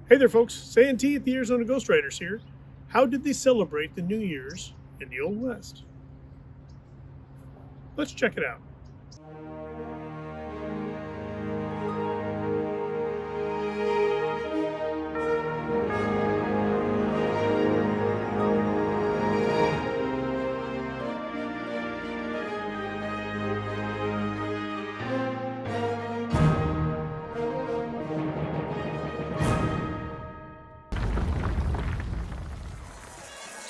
Hey there, folks. Santee at the Arizona Ghostwriters here. How did they celebrate the New Year's in the Old West? Let's check it out.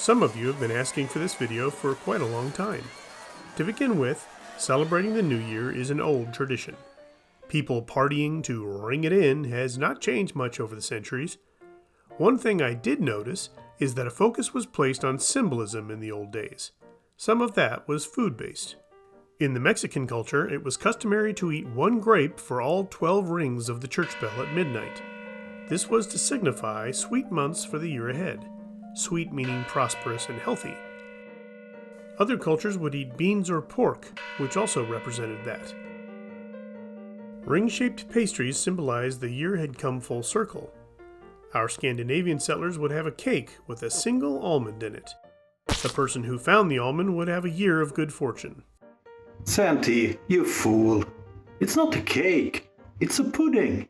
Some of you have been asking for this video for quite a long time. To begin with, celebrating the New Year is an old tradition. People partying to ring it in has not changed much over the centuries. One thing I did notice is that a focus was placed on symbolism in the old days. Some of that was food-based. In the Mexican culture, it was customary to eat one grape for all 12 rings of the church bell at midnight. This was to signify sweet months for the year ahead. Sweet meaning prosperous and healthy. Other cultures would eat beans or pork, which also represented that. Ring-shaped pastries symbolized the year had come full circle. Our Scandinavian settlers would have a cake with a single almond in it. The person who found the almond would have a year of good fortune. Santee, you fool. It's not a cake. It's a pudding.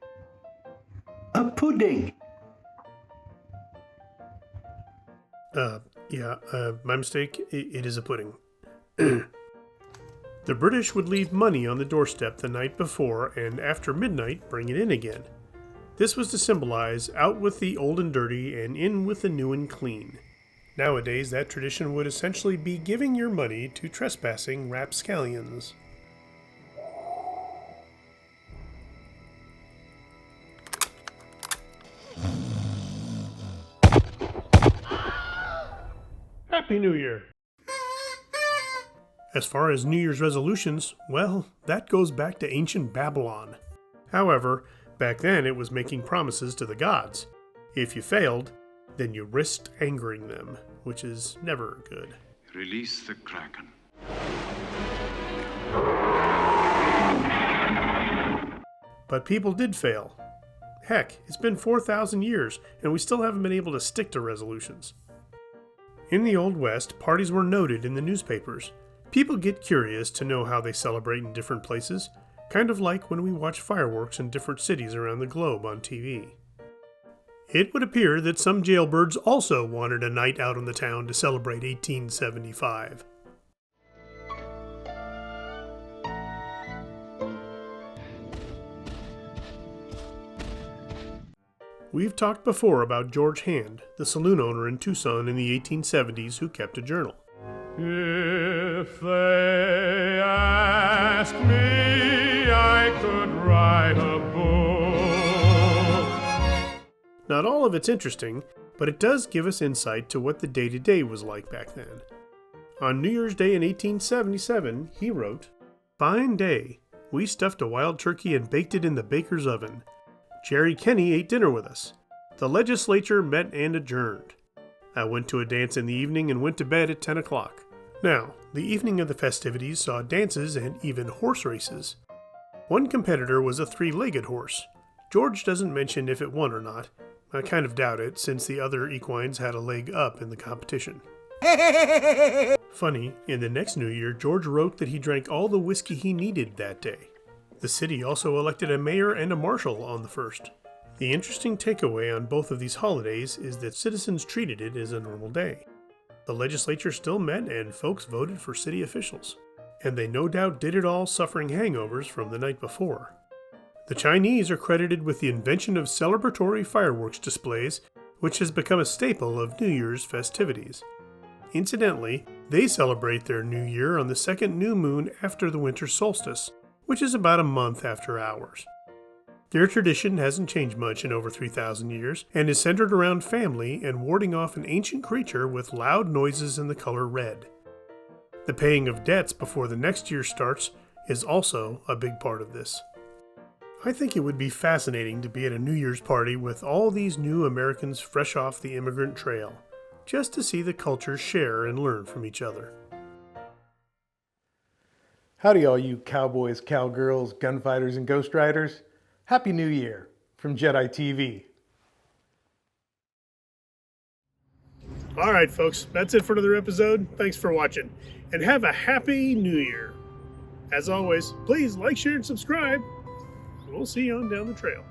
A pudding. My mistake. It is a pudding. The British would leave money on the doorstep the night before and after midnight bring it in again. This was to symbolize out with the old and dirty and in with the new and clean. Nowadays, that tradition would essentially be giving your money to trespassing rapscallions. Happy New Year! As far as New Year's resolutions, well, that goes back to ancient Babylon. However, back then it was making promises to the gods. If you failed, then you risked angering them, which is never good. Release the Kraken. But people did fail. Heck, it's been 4,000 years, and we still haven't been able to stick to resolutions. In the Old West, parties were noted in the newspapers. People get curious to know how they celebrate in different places, kind of like when we watch fireworks in different cities around the globe on TV. It would appear that some jailbirds also wanted a night out in the town to celebrate 1875. We've talked before about George Hand, the saloon owner in Tucson in the 1870s who kept a journal. If they ask me, I could write a book. Not all of it's interesting, but it does give us insight to what the day-to-day was like back then. On New Year's Day in 1877, he wrote, "Fine day. We stuffed a wild turkey and baked it in the baker's oven. Jerry Kenny ate dinner with us. The legislature met and adjourned. I went to a dance in the evening and went to bed at 10 o'clock. Now, the evening of the festivities saw dances and even horse races. One competitor was a three-legged horse. George doesn't mention if it won or not. I kind of doubt it, since the other equines had a leg up in the competition." Funny, in the next New Year, George wrote that he drank all the whiskey he needed that day. The city also elected a mayor and a marshal on the 1st. The interesting takeaway on both of these holidays is that citizens treated it as a normal day. The legislature still met and folks voted for city officials. And they no doubt did it all suffering hangovers from the night before. The Chinese are credited with the invention of celebratory fireworks displays, which has become a staple of New Year's festivities. Incidentally, they celebrate their New Year on the second new moon after the winter solstice, which is about a month after ours. Their tradition hasn't changed much in over 3,000 years, and is centered around family and warding off an ancient creature with loud noises and the color red. The paying of debts before the next year starts is also a big part of this. I think it would be fascinating to be at a New Year's party with all these new Americans fresh off the immigrant trail, just to see the cultures share and learn from each other. Howdy all you cowboys, cowgirls, gunfighters, and ghostwriters. Happy New Year from Jedi TV. All right, folks, that's it for another episode. Thanks for watching, and have a happy New Year. As always, please like, share, and subscribe. We'll see you on down the trail.